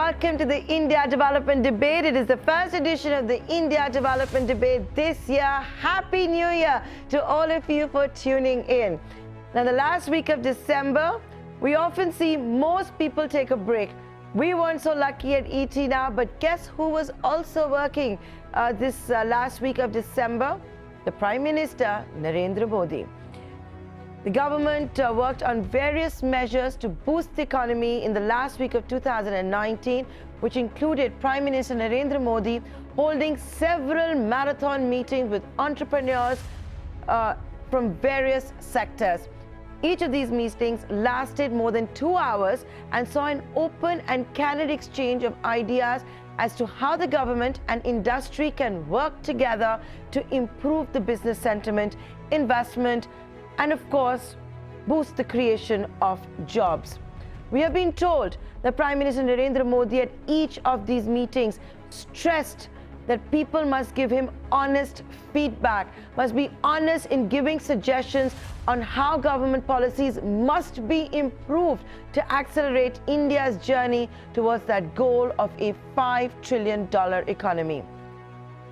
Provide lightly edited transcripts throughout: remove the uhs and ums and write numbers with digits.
welcome to the India Development Debate. It is the first edition of the India Development Debate this year. Happy New Year to all of you for tuning in. Now, the last week of December, we often see most people take a break. We weren't so lucky at ET now, but guess who was also working this last week of December? The Prime Minister, Narendra Modi. The government worked on various measures to boost the economy in the last week of 2019, which included Prime Minister Narendra Modi holding several marathon meetings with entrepreneurs from various sectors. Each of these meetings lasted more than 2 hours and saw an open and candid exchange of ideas as to how the government and industry can work together to improve the business sentiment, investment, and of course, boost the creation of jobs. We have been told that Prime Minister Narendra Modi at each of these meetings stressed that people must give him honest feedback, must be honest in giving suggestions on how government policies must be improved to accelerate India's journey towards that goal of a $5 trillion economy.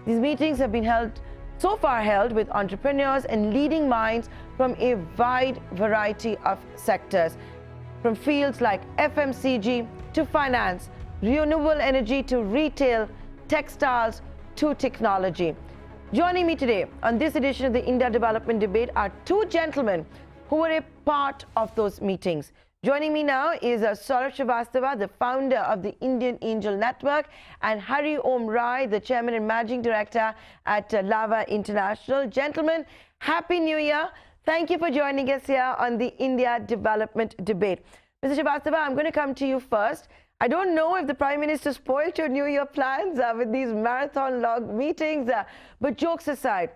These meetings have been so far held with entrepreneurs and leading minds from a wide variety of sectors, from fields like FMCG to finance, renewable energy to retail, textiles to technology. Joining me today on this edition of the India Development Debate are two gentlemen who were a part of those meetings. Joining me now is Saurabh Srivastava, the founder of the Indian Angel Network, and Hari Om Rai, the chairman and managing director at Lava International. Gentlemen, Happy New Year. Thank you for joining us here on the India Development Debate. Mr. Srivastava, I'm going to come to you first. I don't know if the Prime Minister spoiled your New Year plans with these marathon log meetings, but jokes aside,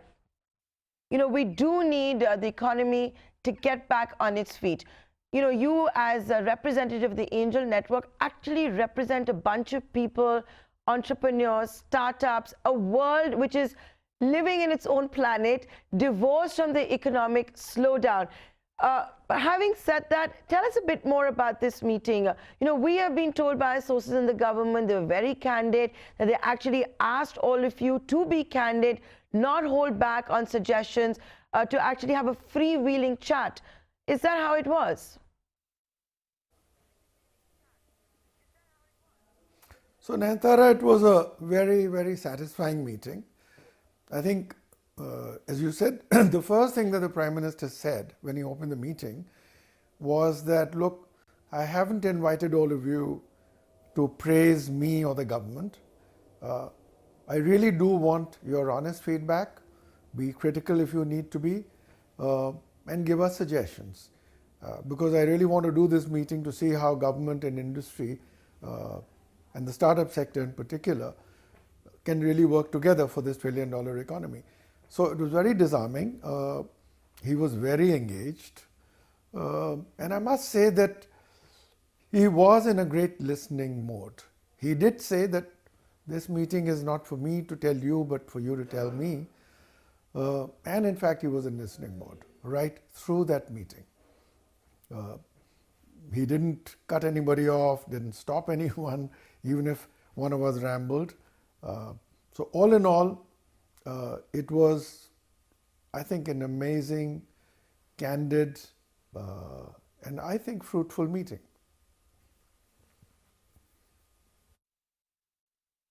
you know, we do need the economy to get back on its feet. You know, you as a representative of the Angel Network actually represent a bunch of people, entrepreneurs, startups, a world which is living in its own planet, divorced from the economic slowdown. Having said that, tell us a bit more about this meeting. You know, we have been told by sources in the government, they were very candid, that they actually asked all of you to be candid, not hold back on suggestions, to actually have a freewheeling chat. Is that how it was? So, Nayantara, it was a very, very satisfying meeting. I think, as you said, the first thing that the Prime Minister said when he opened the meeting was that, look, I haven't invited all of you to praise me or the government. I really do want your honest feedback, be critical if you need to be, and give us suggestions. Because I really want to do this meeting to see how government and industry and the startup sector in particular can really work together for this $1 trillion economy. So it was very disarming. He was very engaged. And I must say that he was in a great listening mode. He did say that this meeting is not for me to tell you, but for you to tell me. And in fact, he was in listening mode right through that meeting. He didn't cut anybody off, didn't stop anyone, even if one of us rambled. So all in all, it was, I think, an amazing, candid, and I think fruitful meeting.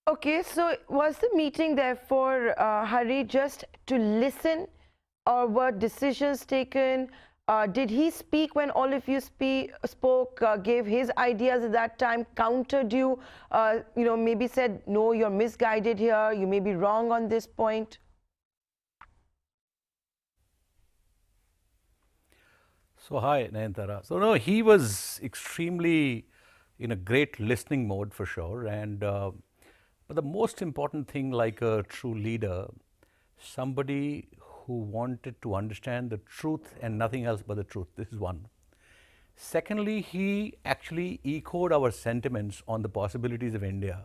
Okay, so was the meeting therefore, Hari, just to listen, or were decisions taken? Did he speak when all of you spoke, gave his ideas at that time, countered you, you know, maybe said, no, you're misguided here, you may be wrong on this point? So, hi, Nayantara. So, no, he was extremely in a great listening mode for sure. And but the most important thing, like a true leader, somebody who wanted to understand the truth and nothing else but the truth. This is one. Secondly, he actually echoed our sentiments on the possibilities of India.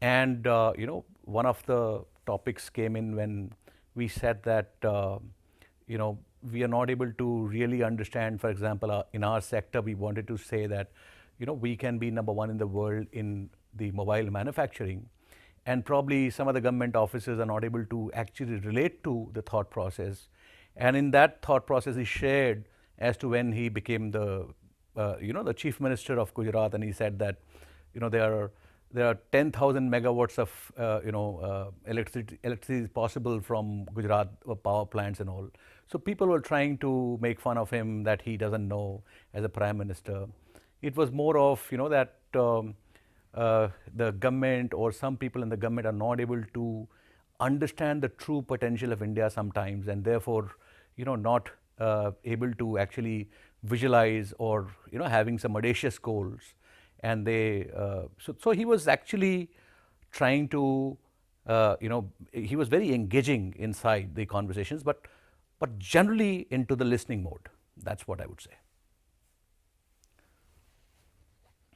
And, you know, one of the topics came in when we said that, you know, we are not able to really understand, for example, in our sector, we wanted to say that, you know, we can be number one in the world in the mobile manufacturing, and probably some of the government officers are not able to actually relate to the thought process. And in that thought process, he shared as to when he became the the chief minister of Gujarat, and he said that there are 10,000 megawatts of electricity is possible from Gujarat power plants and all. So people were trying to make fun of him that he doesn't know as a prime minister. It was more of that the government or some people in the government are not able to understand the true potential of India sometimes, and therefore not able to actually visualize or having some audacious goals. And they so he was actually trying to he was very engaging inside the conversations, but generally into the listening mode. That's what I would say.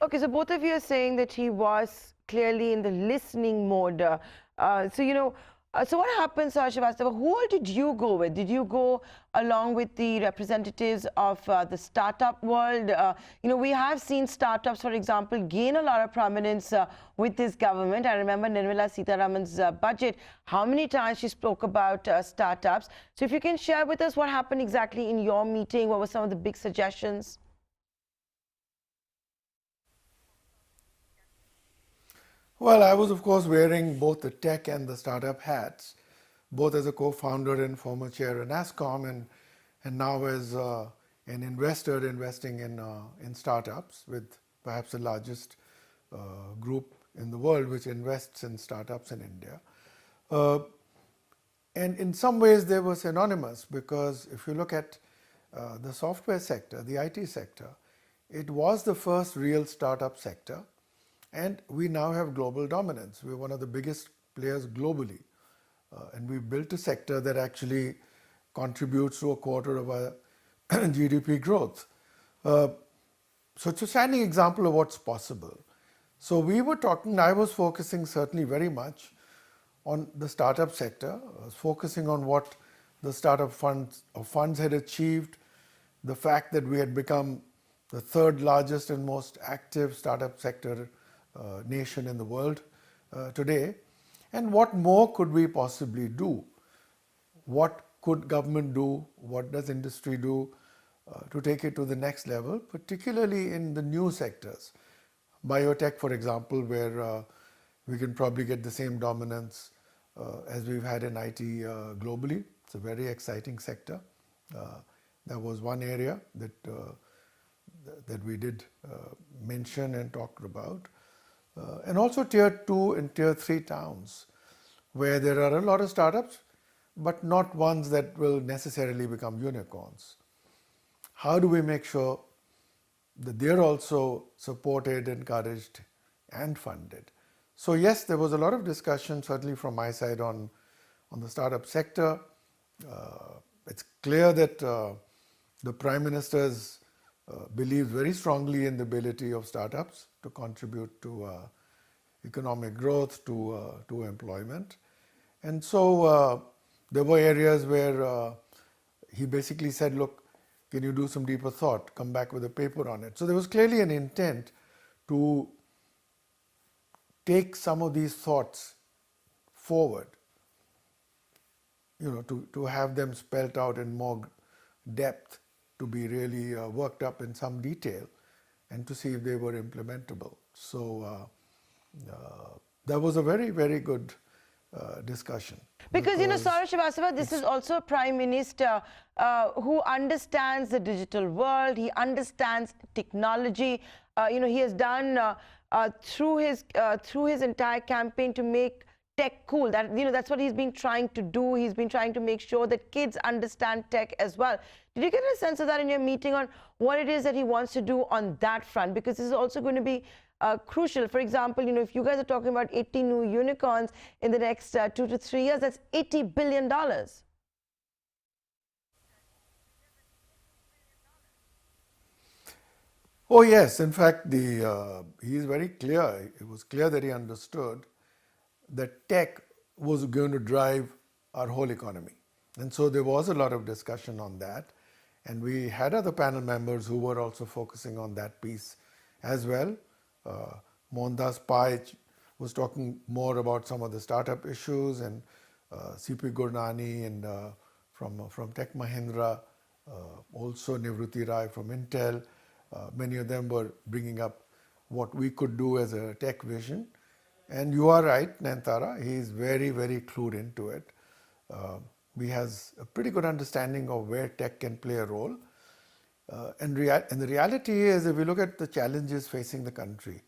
Okay, so both of you are saying that he was clearly in the listening mode. So what happened, Srivastava? Who all did you go with? Did you go along with the representatives of the startup world? We have seen startups, for example, gain a lot of prominence with this government. I remember Nirmala Sitharaman's budget, how many times she spoke about startups. So if you can share with us what happened exactly in your meeting, what were some of the big suggestions? Well, I was, of course, wearing both the tech and the startup hats, both as a co-founder and former chair in NASSCOM, and now as an investor investing in startups, with perhaps the largest group in the world which invests in startups in India. And in some ways they were synonymous, because if you look at the software sector, the IT sector, it was the first real startup sector. And we now have global dominance. We're one of the biggest players globally. And we've built a sector that actually contributes to a quarter of our GDP growth. So it's a shining example of what's possible. So we were talking, I was focusing certainly very much on the startup sector. I was focusing on what the startup funds had achieved, the fact that we had become the third largest and most active startup sector nation in the world today, and what more could we possibly do? What could government do? What does industry do to take it to the next level, particularly in the new sectors? Biotech, for example, where we can probably get the same dominance as we've had in IT globally. It's a very exciting sector. That was one area that we did mention and talked about. And also tier 2 and tier 3 towns, where there are a lot of startups, but not ones that will necessarily become unicorns. How do we make sure that they're also supported, encouraged, and funded? So yes, there was a lot of discussion, certainly from my side, on the startup sector. It's clear that the Prime Minister's believes very strongly in the ability of startups to contribute to economic growth, to employment. And so there were areas where he basically said, look, can you do some deeper thought, come back with a paper on it? So there was clearly an intent to take some of these thoughts forward, to have them spelt out in more depth, to be really worked up in some detail, and to see if they were implementable. So that was a very, very good discussion. Because Srivastava, this is also a Prime Minister who understands the digital world. He understands technology. He has done through his entire campaign to make tech cool. That's what he's been trying to do. He's been trying to make sure that kids understand tech as well. Did you get a sense of that in your meeting on what it is that he wants to do on that front? Because this is also going to be crucial. For example, if you guys are talking about 80 new unicorns in the next 2 to 3 years, that's $80 billion. Oh yes, in fact, he is very clear. It was clear that he understood that tech was going to drive our whole economy. And so there was a lot of discussion on that. And we had other panel members who were also focusing on that piece as well. Mohandas Pai was talking more about some of the startup issues, and CP Gurnani and from Tech Mahindra, also Nivruti Rai from Intel. Many of them were bringing up what we could do as a tech vision. And you are right, Nayantara, he is very, very clued into it. He has a pretty good understanding of where tech can play a role. And the reality is, if we look at the challenges facing the country,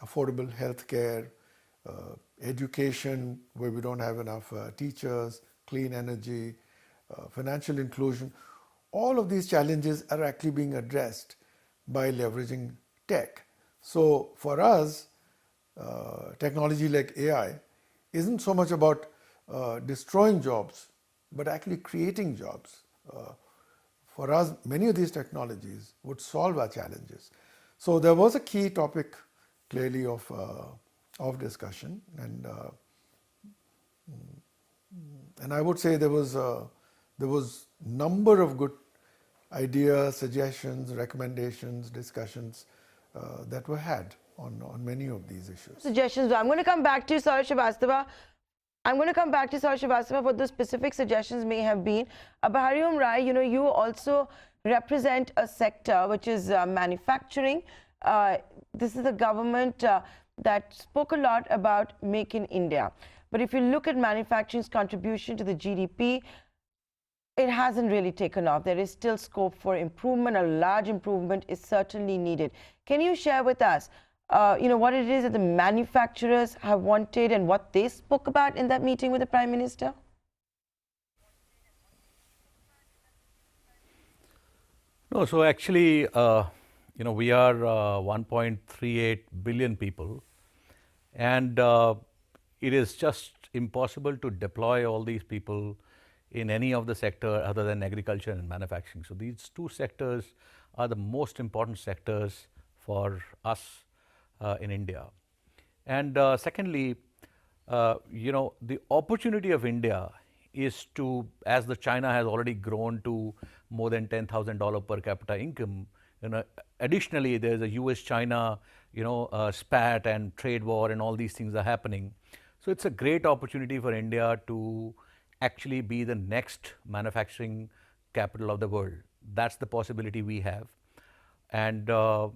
affordable healthcare, education where we don't have enough teachers, clean energy, financial inclusion, all of these challenges are actually being addressed by leveraging tech. So for us, technology like AI isn't so much about destroying jobs, but actually creating jobs. For us, many of these technologies would solve our challenges. So there was a key topic clearly of discussion, and I would say there was number of good ideas, suggestions, recommendations, discussions that were had on many of these issues. Suggestions. I'm going to come back to you, Saurabh Srivastava. I'm going to come back to Saurabh Srivastava what the specific suggestions may have been. But Hariom Rai, you also represent a sector which is manufacturing. This is a government that spoke a lot about Make in India. But if you look at manufacturing's contribution to the GDP, it hasn't really taken off. There is still scope for improvement. A large improvement is certainly needed. Can you share with us what it is that the manufacturers have wanted and what they spoke about in that meeting with the Prime Minister? No, so actually, we are 1.38 billion people, and it is just impossible to deploy all these people in any of the sector other than agriculture and manufacturing. So these two sectors are the most important sectors for us in India. And secondly, the opportunity of India is to, as the China has already grown to more than $10,000 per capita income, additionally there is a US-China, spat and trade war and all these things are happening. So it's a great opportunity for India to actually be the next manufacturing capital of the world. That's the possibility we have. And, so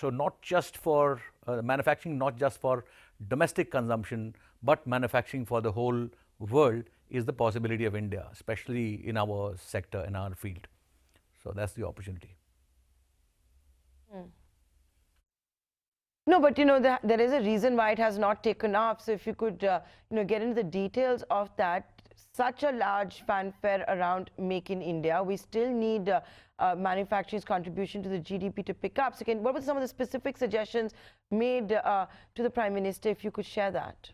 not just for manufacturing, not just for domestic consumption, but manufacturing for the whole world is the possibility of India, especially in our sector, in our field. So that's the opportunity. No, but there is a reason why it has not taken off. So if you could, get into the details of that. Such a large fanfare around Make in India. We still need manufacturing's contribution to the GDP to pick up. So what were some of the specific suggestions made to the Prime Minister, if you could share that?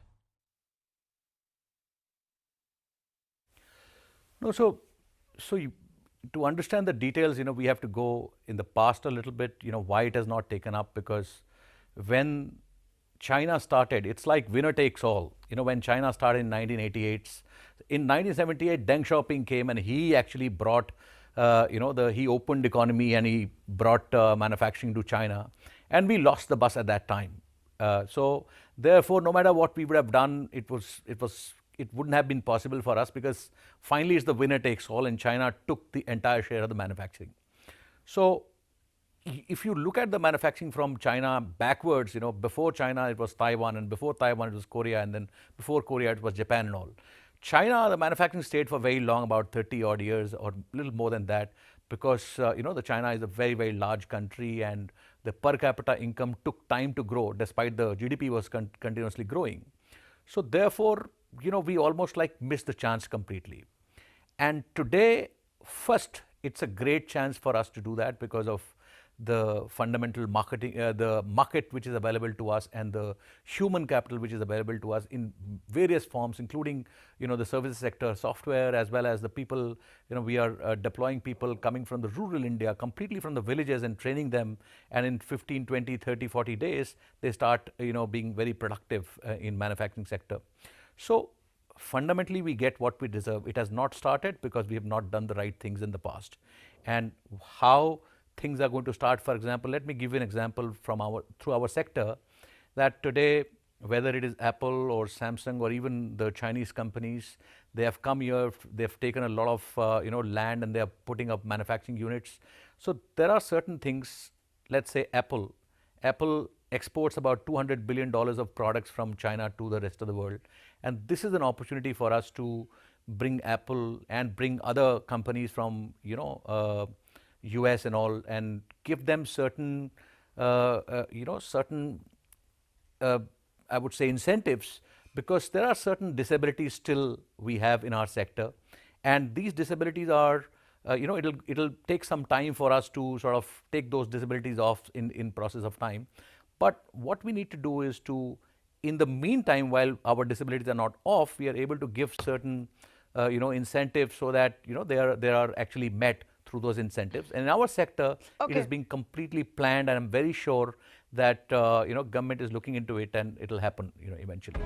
No, so to understand the details, we have to go in the past a little bit, why it has not taken up, because when China started, it's like winner takes all. When China started in 1988, in 1978, Deng Xiaoping came and he actually brought, he opened economy and he brought manufacturing to China, and we lost the bus at that time. So therefore, no matter what we would have done, it wouldn't have been possible for us, because finally it's the winner takes all, and China took the entire share of the manufacturing. So if you look at the manufacturing from China backwards, before China it was Taiwan, and before Taiwan it was Korea, and then before Korea it was Japan and all. China, the manufacturing stayed for very long, about 30 odd years or a little more than that, because the China is a very, very large country, and the per capita income took time to grow despite the GDP was continuously growing. So therefore, we almost like missed the chance completely. And today, first, it's a great chance for us to do that because of the fundamental marketing, the market which is available to us, and the human capital which is available to us in various forms, including the services sector, software, as well as the people. We are deploying people coming from the rural India, completely from the villages, and training them, and in 15, 20, 30, 40 days they start being very productive in manufacturing sector. So fundamentally we get what we deserve. It has not started because we have not done the right things in the past. And how things are going to start, for example, let me give you an example from through our sector. that today, whether it is Apple or Samsung or even the Chinese companies, they have come here, they've taken a lot of land and they are putting up manufacturing units. So there are certain things, let's say Apple. Apple exports about $200 billion of products from China to the rest of the world. And this is an opportunity for us to bring Apple and bring other companies from, US and all, and give them certain, I would say, incentives, because there are certain disabilities still we have in our sector, and these disabilities are, it'll take some time for us to sort of take those disabilities off in process of time. But what we need to do is to, in the meantime, while our disabilities are not off, we are able to give certain, incentives so that they are actually met through those incentives. And in our sector, it is being completely planned, and I'm very sure that government is looking into it, and it'll happen eventually.